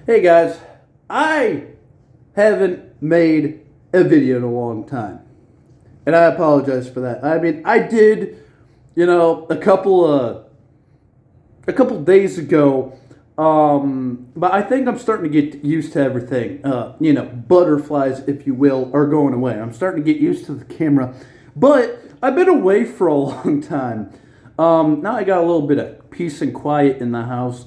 Hey guys, I haven't made a video in a long time. And I apologize for that. I mean, I did, a couple days ago, but I think I'm starting to get used to everything. Butterflies, if you will, are going away. I'm starting to get used to the camera. But I've been away for a long time. Now I got a little bit of peace and quiet in the house.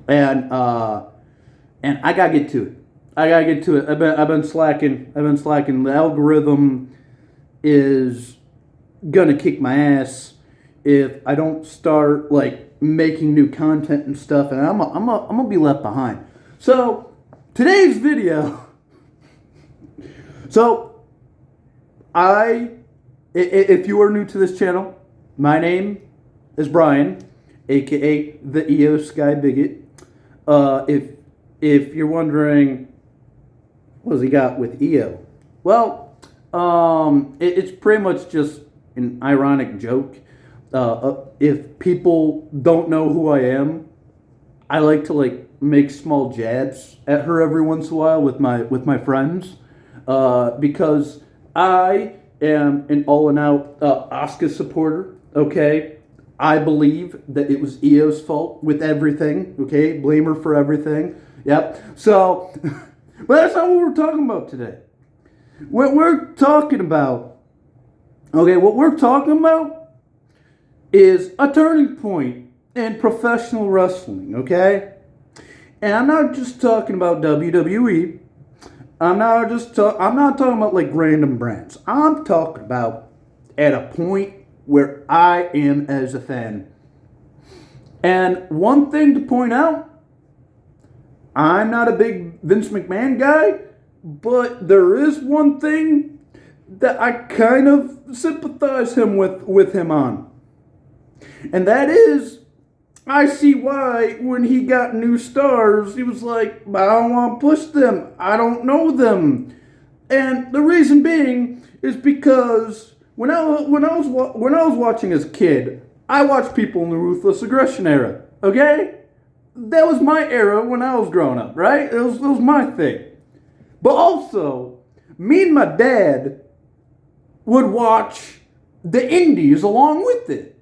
And I gotta get to it. I've been slacking. The algorithm is gonna kick my ass if I don't start like making new content and stuff, and I'm gonna be left behind. So today's video. So if you are new to this channel, my name is Brian, aka the EO Sky Bigot. If you're wondering, what's he got with EO? Well, it's pretty much just an ironic joke. If people don't know who I am, I like to make small jabs at her every once in a while with my friends, because I am an all and out Asuka supporter. Okay. I believe that it was EO's fault with everything, okay? Blame her for everything. Yep. So, but that's not what we're talking about today. What we're talking about is a turning point in professional wrestling, okay? And I'm not just talking about WWE. I'm not talking about like random brands. I'm talking about at a point where I am as a fan. And one thing to point out, I'm not a big Vince McMahon guy, but there is one thing that I kind of sympathize with him on. And that is, I see why when he got new stars, he was like, I don't want to push them. I don't know them. And the reason being is because When I was watching as a kid, I watched people in the Ruthless Aggression era. Okay, that was my era when I was growing up. Right, it was my thing. But also, me and my dad would watch the indies along with it.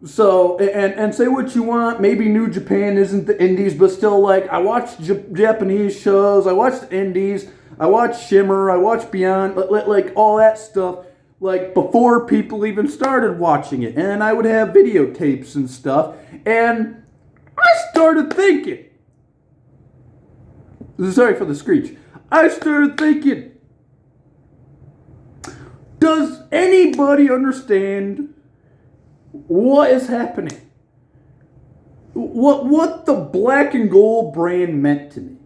So and say what you want. Maybe New Japan isn't the indies, but still, like, I watched Japanese shows. I watched the indies. I watched Shimmer. I watched Beyond. Like all that stuff. Like before people even started watching it. And I would have videotapes and stuff. And I started thinking. Sorry for the screech. I started thinking. Does anybody understand what is happening? What the black and gold brand meant to me?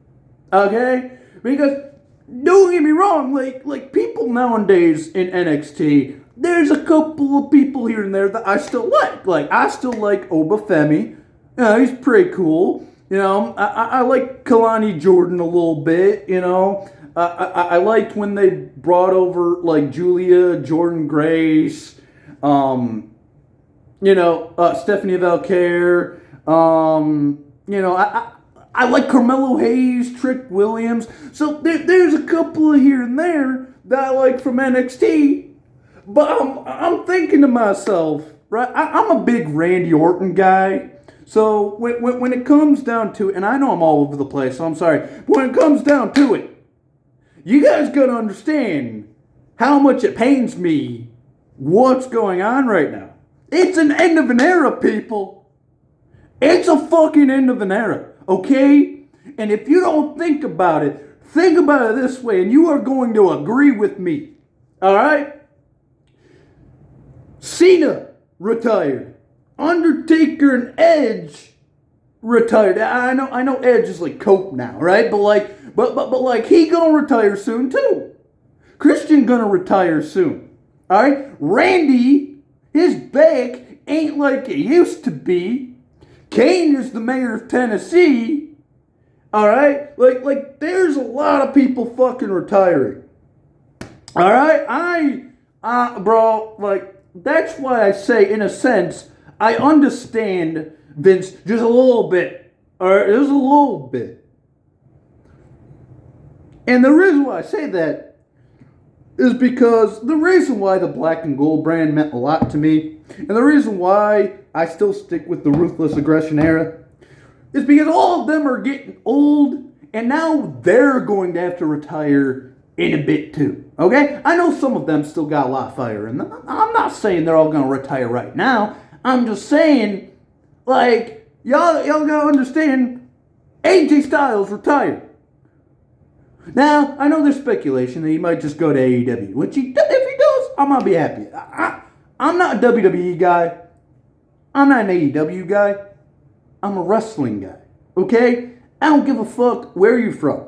Okay? Because don't get me wrong, like people nowadays in NXT, there's a couple of people here and there that I still like. Like, I still like Obafemi. He's pretty cool. I like Kalani Jordan a little bit, I liked when they brought over, like, Julia, Jordan Grace, Stephanie Valcaire, I like Carmelo Hayes, Trick Williams. So there's a couple of here and there that I like from NXT. But I'm thinking to myself, right? I'm a big Randy Orton guy. So when it comes down to it, and I know I'm all over the place, so I'm sorry. But when it comes down to it, you guys gotta understand how much it pains me what's going on right now. It's an end of an era, people. It's a fucking end of an era. Okay? And if you don't think about it this way, and you are going to agree with me. Alright? Cena retired. Undertaker and Edge retired. I know Edge is like Coke now, right? But he gonna retire soon too. Christian gonna retire soon. Alright? Randy, his back ain't like it used to be. Kane is the mayor of Tennessee. Alright? Like there's a lot of people fucking retiring. Alright? Bro, like, that's why I say, in a sense, I understand Vince just a little bit. Alright, there's a little bit. And the reason why I say that is because the reason why the black and gold brand meant a lot to me, and the reason why I still stick with the ruthless aggression era, is because all of them are getting old, and now they're going to have to retire in a bit too. Okay? I know some of them still got a lot of fire in them. I'm not saying they're all going to retire right now. I'm just saying, like, y'all gotta understand, AJ Styles retired. Now, I know there's speculation that he might just go to AEW, which if he does, I'm gonna be happy. I'm not a WWE guy. I'm not an AEW guy. I'm a wrestling guy, okay? I don't give a fuck where you're from.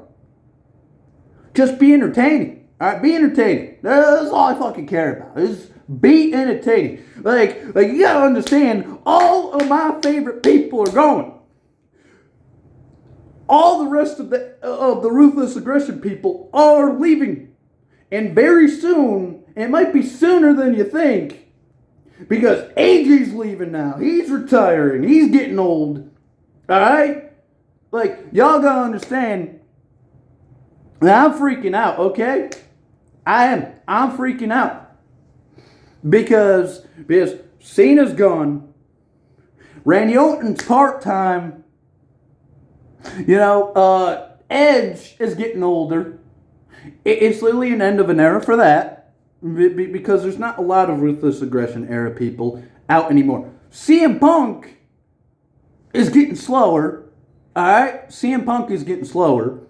Just be entertaining, all right? Be entertaining. That's all I fucking care about, is be entertaining. Like you gotta understand, all of my favorite people are going. All the rest of the ruthless aggression people are leaving. And very soon, it might be sooner than you think, because AJ's leaving now. He's retiring. He's getting old. Alright? Like, y'all gotta understand, I'm freaking out, okay? I am. I'm freaking out. Because Cena's gone. Randy Orton's part-time. You know, Edge is getting older. It's literally an end of an era for that, because there's not a lot of ruthless aggression era people out anymore. CM Punk is getting slower. Alright? CM Punk is getting slower.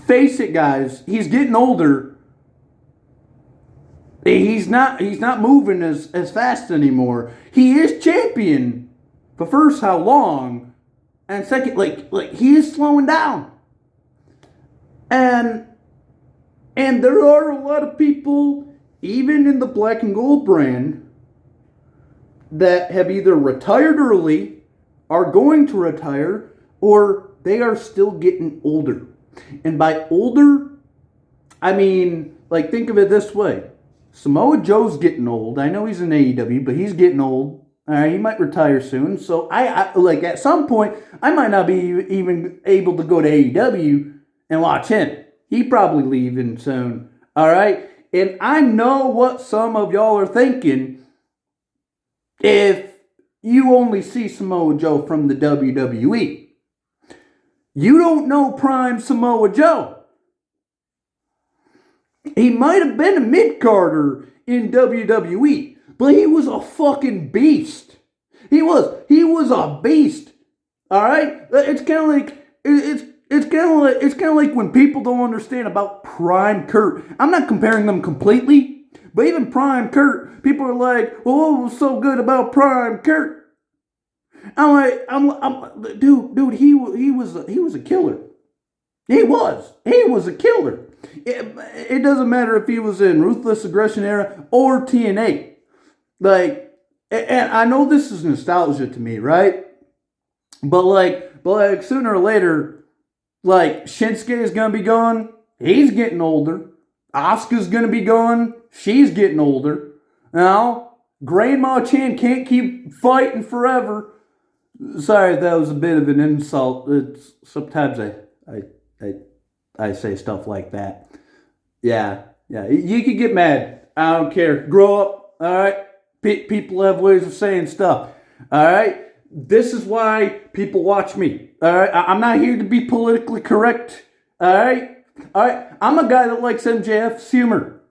Face it, guys. He's getting older. He's not moving as fast anymore. He is champion. But first, how long? And second, like he is slowing down. And there are a lot of people, even in the black and gold brand, that have either retired early, are going to retire, or they are still getting older. And by older, I mean, like, think of it this way. Samoa Joe's getting old. I know he's in AEW, but he's getting old. He might retire soon. So I like, at some point, I might not be even able to go to AEW and watch him. He probably leaving soon. All right. And I know what some of y'all are thinking if you only see Samoa Joe from the WWE. You don't know Prime Samoa Joe. He might have been a mid-carder in WWE, but he was a fucking beast. He was a beast. All right? It's kind of like it's kind of like when people don't understand about Prime Kurt. I'm not comparing them completely, but even Prime Kurt, people are like, "Well, what was so good about Prime Kurt?" I'm like, dude, he was a killer. He was a killer. It doesn't matter if he was in Ruthless Aggression era or TNA. Like, and I know this is nostalgia to me, right? But like sooner or later, like, Shinsuke is gonna be gone. He's getting older. Asuka's gonna be gone. She's getting older. Now, Grandma Chan can't keep fighting forever. Sorry, that was a bit of an insult. Sometimes I say stuff like that. Yeah. You can get mad. I don't care. Grow up. All right. People have ways of saying stuff. All right. This is why people watch me. All right. I'm not here to be politically correct. All right. I'm a guy that likes MJF's humor.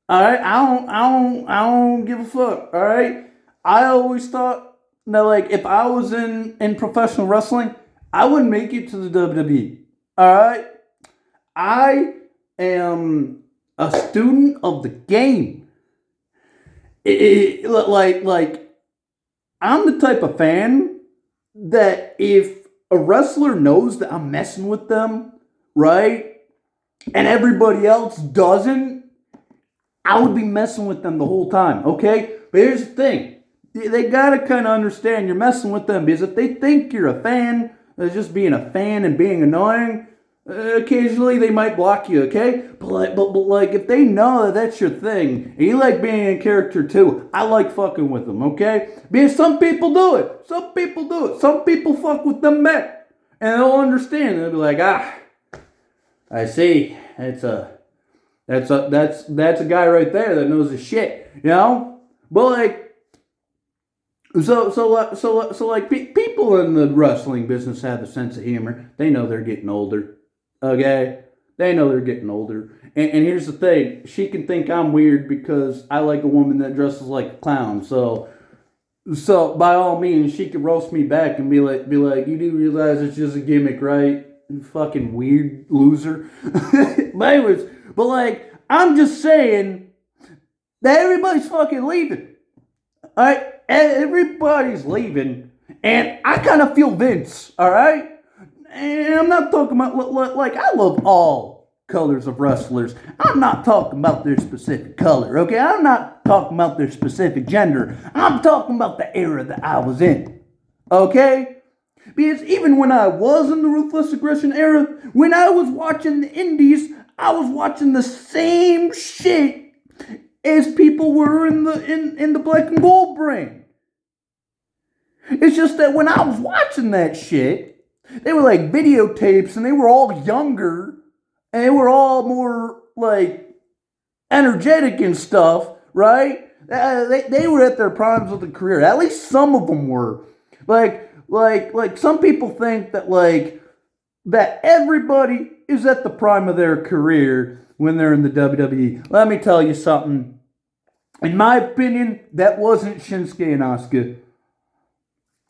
All right. I don't give a fuck. All right. I always thought that, like, if I was in professional wrestling, I wouldn't make it to the WWE. All right. I am a student of the game. Like, I'm the type of fan that if a wrestler knows that I'm messing with them, right, and everybody else doesn't, I would be messing with them the whole time, okay? But here's the thing. They gotta kind of understand you're messing with them, because if they think you're a fan, just being a fan and being annoying, Occasionally they might block you, okay? But if they know that that's your thing, and you like being in character too, I like fucking with them, okay? Because some people do it. Some people do it. Some people fuck with them back. And they'll understand. They'll be like, I see. That's a guy right there that knows his shit, you know? But like, people in the wrestling business have a sense of humor. They know they're getting older. Okay? They know they're getting older. And here's the thing. She can think I'm weird because I like a woman that dresses like a clown. So by all means, she could roast me back and be like, you do realize it's just a gimmick, right? You fucking weird loser. But I'm just saying that everybody's fucking leaving. Alright? Everybody's leaving. And I kind of feel Vince, alright? And I'm not talking about, I love all colors of wrestlers. I'm not talking about their specific color, okay? I'm not talking about their specific gender. I'm talking about the era that I was in, okay? Because even when I was in the Ruthless Aggression era, when I was watching the indies, I was watching the same shit as people were in the black and gold brand. It's just that when I was watching that shit, they were like videotapes, and they were all younger, and they were all more like energetic and stuff, right? They were at their primes of the career. At least some of them were. Like some people think that everybody is at the prime of their career when they're in the WWE. Let me tell you something. In my opinion, that wasn't Shinsuke and Asuka.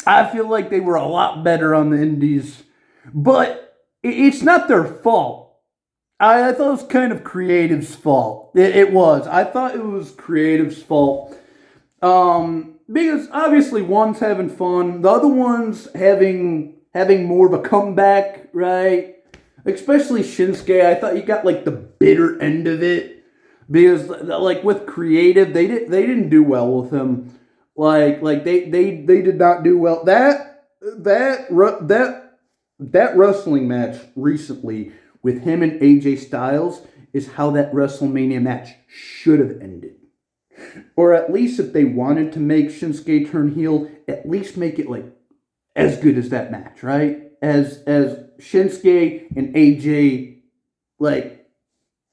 I feel like they were a lot better on the indies, but it's not their fault. I thought it was kind of creative's fault. It was. I thought it was creative's fault. Because obviously one's having fun, the other one's having more of a comeback, right? Especially Shinsuke, I thought you got like the bitter end of it, because like with creative, they didn't do well with him. They did not do well. That wrestling match recently with him and AJ Styles is how that WrestleMania match should have ended. Or at least if they wanted to make Shinsuke turn heel, at least make it like as good as that match, right? As Shinsuke and AJ like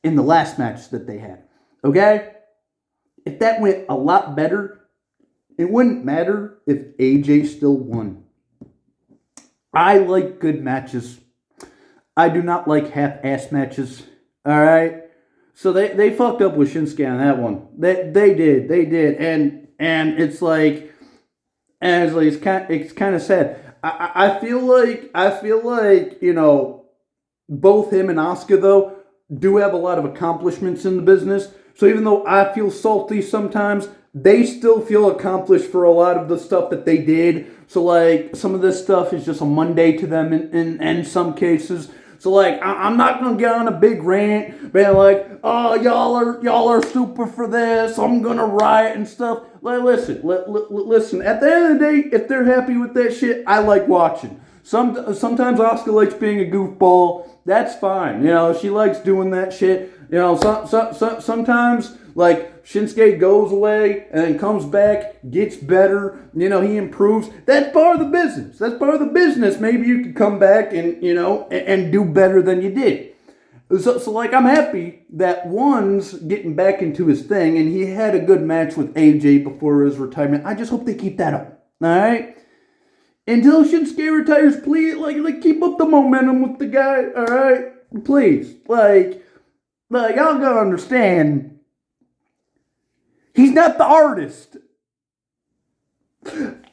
in the last match that they had. Okay? If that went a lot better, it wouldn't matter if AJ still won. I like good matches. I do not like half-ass matches. Alright? So they fucked up with Shinsuke on that one. They did. And it's like, it's kind of sad. I feel like, you know, both him and Asuka, though, do have a lot of accomplishments in the business. So even though I feel salty sometimes, they still feel accomplished for a lot of the stuff that they did. So like some of this stuff is just a Monday to them in some cases. So like I'm not gonna get on a big rant, being like, oh y'all are super for this. I'm gonna riot and stuff. Like listen. At the end of the day, if they're happy with that shit, I like watching. Sometimes Asuka likes being a goofball. That's fine. You know, she likes doing that shit. You know, sometimes like Shinsuke goes away and then comes back, gets better. You know, he improves. That's part of the business. That's part of the business. Maybe you could come back and, you know, and do better than you did. So like, I'm happy that one's getting back into his thing, and he had a good match with AJ before his retirement. I just hope they keep that up. All right? Until Shinsuke retires, please, like keep up the momentum with the guy, all right? Please, like y'all gotta understand, he's not the artist.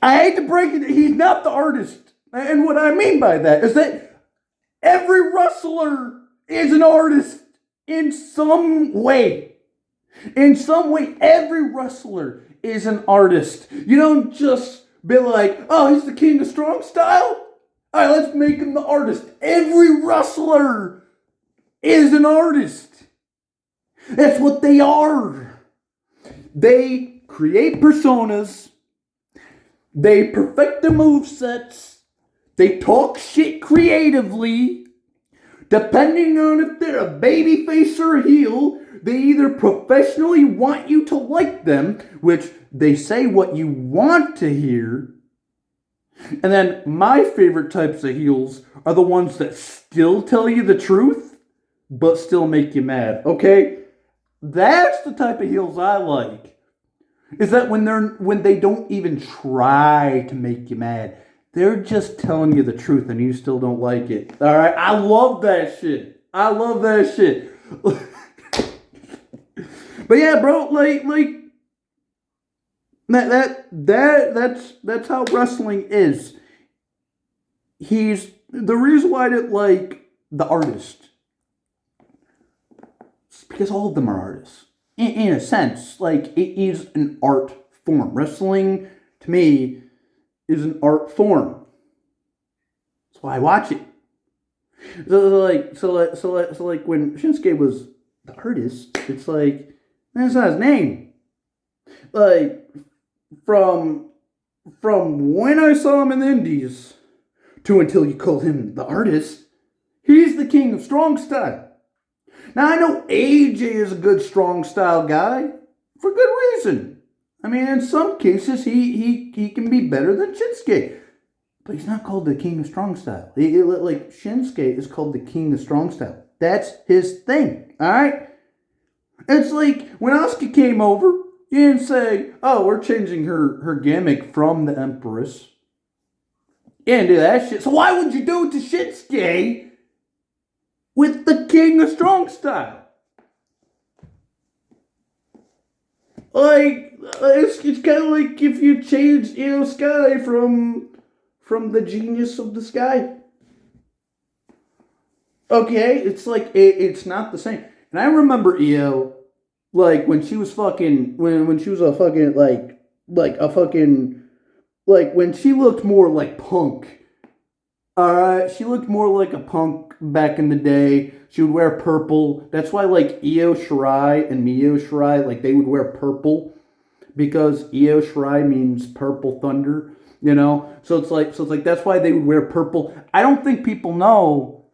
I hate to break it, he's not the artist. And what I mean by that is that every wrestler is an artist in some way. In some way, every wrestler is an artist. You don't just be like, oh, he's the king of strong style? All right, let's make him the artist. Every wrestler is an artist. That's what they are. They create personas. They perfect the movesets. They talk shit creatively Depending on if they're a baby face or a heel, they either professionally want you to like them, which they say what you want to hear. And then my favorite types of heels are the ones that still tell you the truth, but still make you mad. Okay? That's the type of heels I like. Is that when they don't even try to make you mad. They're just telling you the truth and you still don't like it. Alright? I love that shit. I love that shit. But yeah, bro, like that's how wrestling is. He's the reason why I didn't like the artist. It's because all of them are artists. In a sense, like it is an art form. Wrestling to me is an art form. That's why I watch it. So like when Shinsuke was the artist, it's like that's not his name. Like from when I saw him in the Indies to until you call him the artist, he's the king of strong style. Now I know AJ is a good strong style guy for good reason. I mean, in some cases he can be better than Shinsuke, but he's not called the king of strong style. Like Shinsuke is called the king of strong style. That's his thing. All right. It's like when Asuka came over, you didn't say, "Oh, we're changing her gimmick from the Empress." You didn't do that shit. So why would you do it to Shinsuke with the king of strong style? Like it's kind of like if you change Io Sky from the genius of the sky. Okay, it's like it's not the same. And I remember Io, like when she was fucking when she was a fucking like a fucking like when she looked more like Punk. Alright, she looked more like a Punk back in the day. She would wear purple. That's why like Io Shirai and Mio Shirai, like they would wear purple. Because Io Shirai means purple thunder, you know? So it's like that's why they would wear purple. I don't think people know,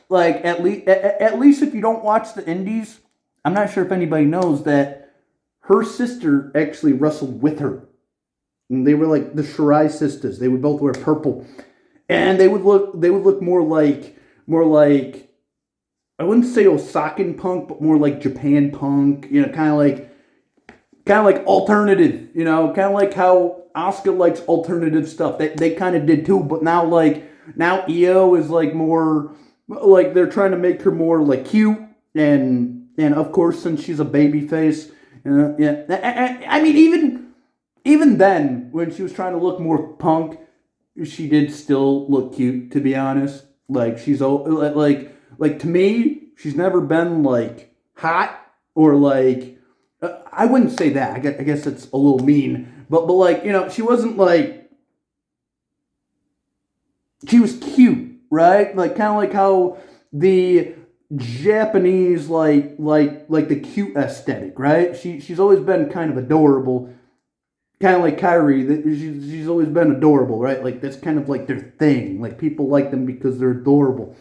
like at least if you don't watch the Indies, I'm not sure if anybody knows that her sister actually wrestled with her. And they were like the Shirai sisters. They would both wear purple. And they would look more like I wouldn't say Osakan Punk, but more like Japan Punk, you know, kind of like alternative, you know, kind of like how Asuka likes alternative stuff. They kind of did too, but now Io is like more like they're trying to make her more like cute and of course since she's a baby face, yeah. I mean even then when she was trying to look more Punk, she did still look cute, to be honest. Like she's like to me, she's never been like hot or like I wouldn't say that. I guess it's a little mean, but like you know, she wasn't like she was cute, right? Like kind of like how the Japanese like the cute aesthetic, right? She's always been kind of adorable. Kind of like Kyrie, she's always been adorable, right? Like that's kind of like their thing. Like people like them because they're adorable.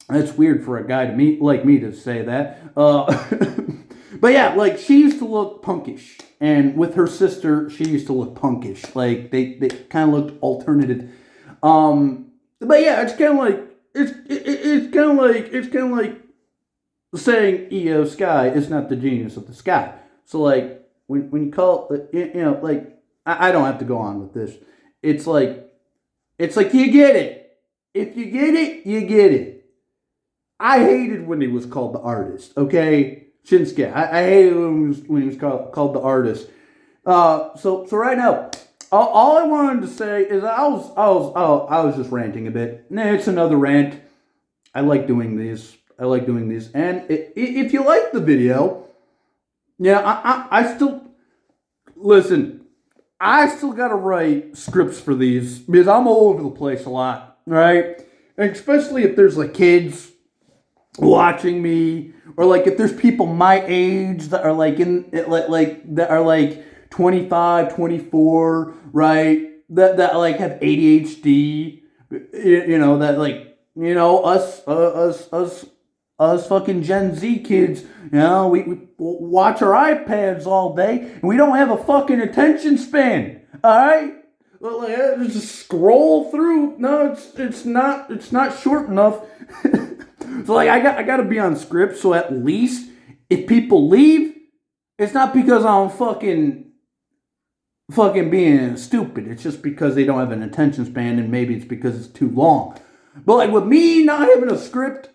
That's weird for a guy like me to say that. But yeah, like she used to look punkish, and with her sister, she used to look punkish. Like they kind of looked alternative. But yeah, it's kind of like it's kind of like saying Io Sky is not the genius of the sky. So like. When you call it, you know, like, I don't have to go on with this. It's like you get it. If you get it, you get it. I hated when he was called the artist, okay? Shinsuke. I hated when he was called the artist. So right now, all I wanted to say is I was just ranting a bit. It's another rant. I like doing these. And if you like the video, yeah, I still listen. I still gotta write scripts for these because I'm all over the place a lot, right? And especially if there's like kids watching me, or like if there's people my age that are like that are like 25, 24, right? That like have ADHD, you know, that like you know, us fucking Gen Z kids, you know, we watch our iPads all day and we don't have a fucking attention span. All right, like, just scroll through. No, it's not short enough. So like I got to be on script. So at least if people leave, it's not because I'm fucking being stupid. It's just because they don't have an attention span, and maybe it's because it's too long. But like with me not having a script,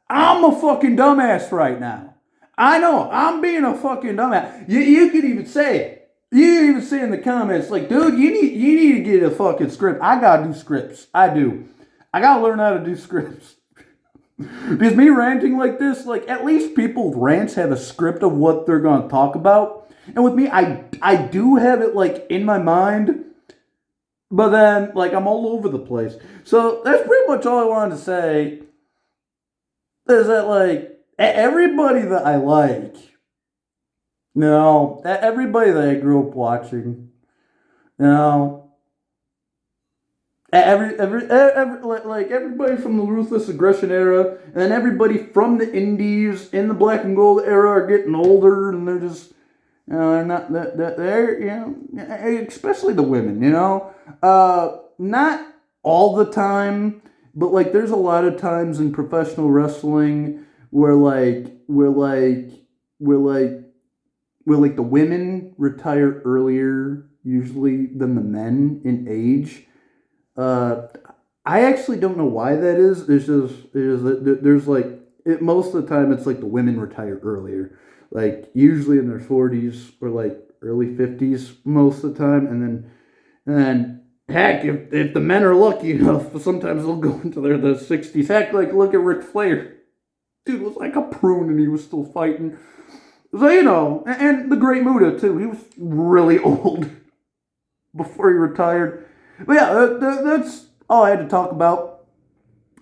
I'm a fucking dumbass right now. I know, I'm being a fucking dumbass. You could even say it. You could even say in the comments, like, dude, you need to get a fucking script. I gotta do scripts. I do. I gotta learn how to do scripts. Because me ranting like this, like, at least people with rants have a script of what they're gonna talk about. And with me, I do have it, like, in my mind. But then, like, I'm all over the place. So that's pretty much all I wanted to say. Is that, like, everybody that I like, everybody that I grew up watching, like everybody from the Ruthless Aggression era, and then everybody from the Indies in the Black and Gold era are getting older, and they're just, they're not, especially the women, not all the time. But like, there's a lot of times in professional wrestling where the women retire earlier usually than the men in age. I actually don't know why that is. There's like most of the time it's like the women retire earlier, like usually in their 40s or like early 50s most of the time, and then. Heck, if the men are lucky enough, sometimes they'll go into the 60s. Heck, like, look at Ric Flair. Dude was like a prune and he was still fighting. So, and the Great Muta, too. He was really old before he retired. But yeah, that's all I had to talk about.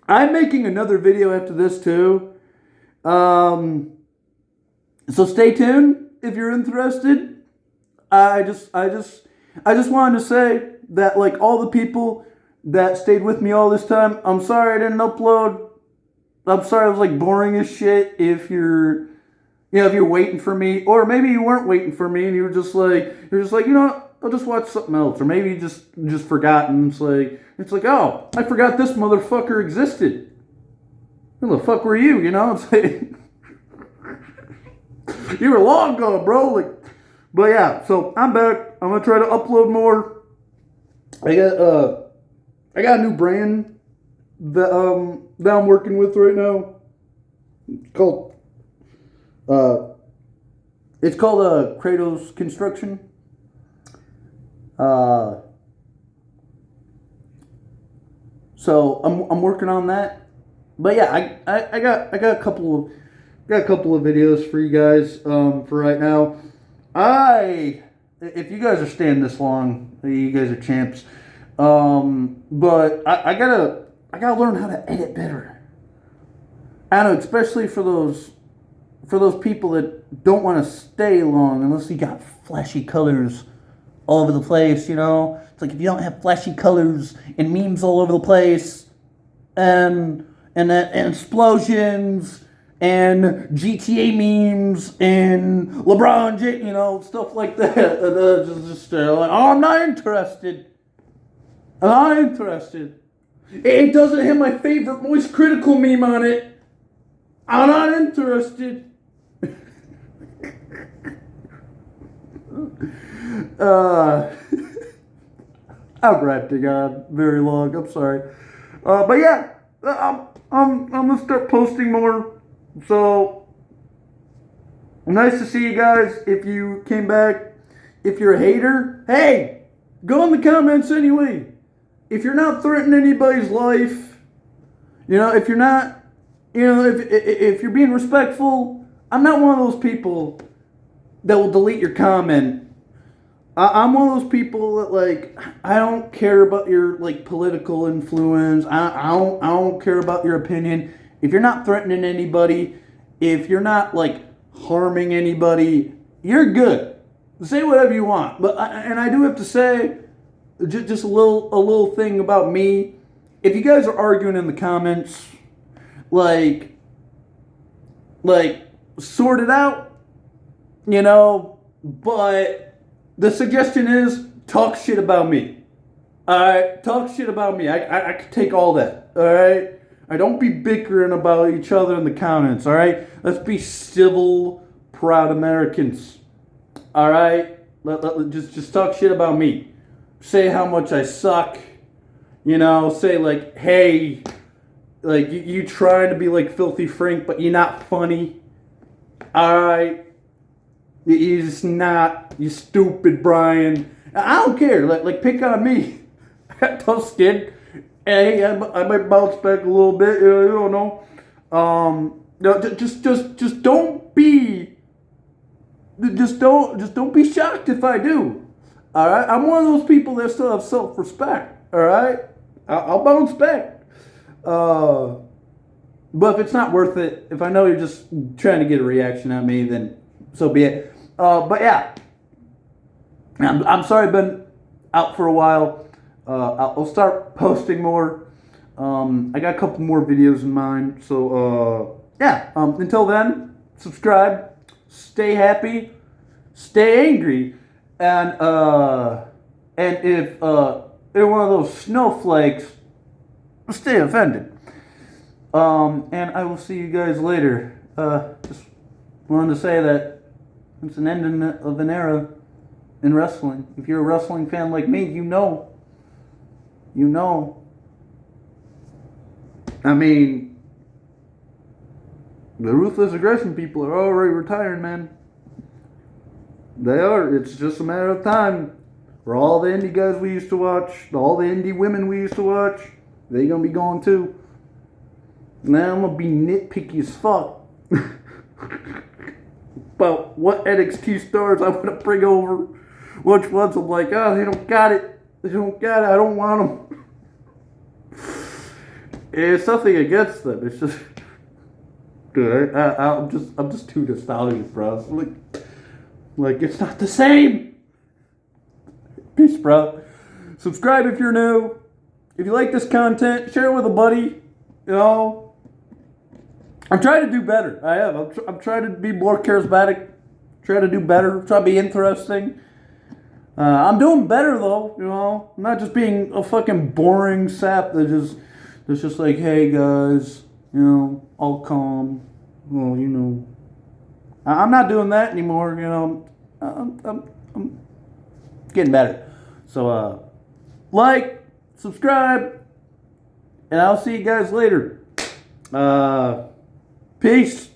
I'm making another video after this, too. So stay tuned if you're interested. I just wanted to say that, like, all the people that stayed with me all this time, I'm sorry I didn't upload. I'm sorry I was, like, boring as shit if you're waiting for me. Or maybe you weren't waiting for me and you're just like, I'll just watch something else. Or maybe you just forgotten. It's like, oh, I forgot this motherfucker existed. Who the fuck were you, It's like, you were long gone, bro. Like, but yeah, so I'm back. I'm gonna try to upload more. I got a new brand that I'm working with right now. It's called Kratos Construction. So I'm working on that. But yeah, I got a couple of videos for you guys for right now. If you guys are staying this long, you guys are champs. But I gotta learn how to edit better. I don't know, especially for those people that don't want to stay long unless you got flashy colors all over the place. It's like if you don't have flashy colors and memes all over the place, and explosions. And GTA memes and LeBron James, stuff like that. Like, oh, I'm not interested. It doesn't have my favorite Moist Critical meme on it. I'm not interested. I'm ranting on very long. I'm sorry. But yeah, I'm gonna start posting more. So, nice to see you guys. If you came back, if you're a hater, hey, go in the comments anyway. If you're not threatening anybody's life, if you're not, if you're being respectful, I'm not one of those people that will delete your comment. I'm one of those people that, like, I don't care about your, like, political influence. I don't care about your opinion. If you're not threatening anybody, if you're not, like, harming anybody, you're good. Say whatever you want. But I do have to say, just a little thing about me. if you guys are arguing in the comments, like, sort it out, you know, but the suggestion is talk shit about me. Alright? Talk shit about me. I can take all that. Alright? I don't be bickering about each other in the comments. Alright? Let's be civil, proud Americans. Alright? Just talk shit about me. Say how much I suck. You know, say like, hey, like you trying to be like Filthy Frank, but you're not funny. Alright? You're just not. You stupid Brian. I don't care. Like pick on me. Tough skin. Hey, I might bounce back a little bit. You don't know. No, just don't be. Just don't be shocked if I do. All right. I'm one of those people that still have self-respect. All right. I'll bounce back. But if it's not worth it, if I know you're just trying to get a reaction at me, then so be it. But yeah, I'm sorry I've been out for a while. I'll start posting more. I got a couple more videos in mind. So yeah. Until then, subscribe, stay happy, stay angry, and if you're one of those snowflakes, stay offended. And I will see you guys later. Just wanted to say that it's an end of an era in wrestling. If you're a wrestling fan like me, you know. I mean, the Ruthless Aggression people are already retiring, man. They are. It's just a matter of time. For all the indie guys we used to watch, all the indie women we used to watch, they gonna be gone too. Now I'm gonna be nitpicky as fuck about what NXT stars I want to bring over. Which ones I'm like, oh, they don't got it. I don't want them. It's nothing against them. It's just, dude, I'm just too nostalgic, bro. Like it's not the same. Peace, bro. Subscribe if you're new. If you like this content, share it with a buddy. You know, I'm trying to do better. I am. I'm trying to be more charismatic. Try to do better. Try to be interesting. I'm doing better though. You know, I'm not just being a fucking boring sap that's just like, hey guys, you know, all calm. Well, you know, I'm not doing that anymore. You know, I'm getting better. So, like, subscribe, and I'll see you guys later. Peace.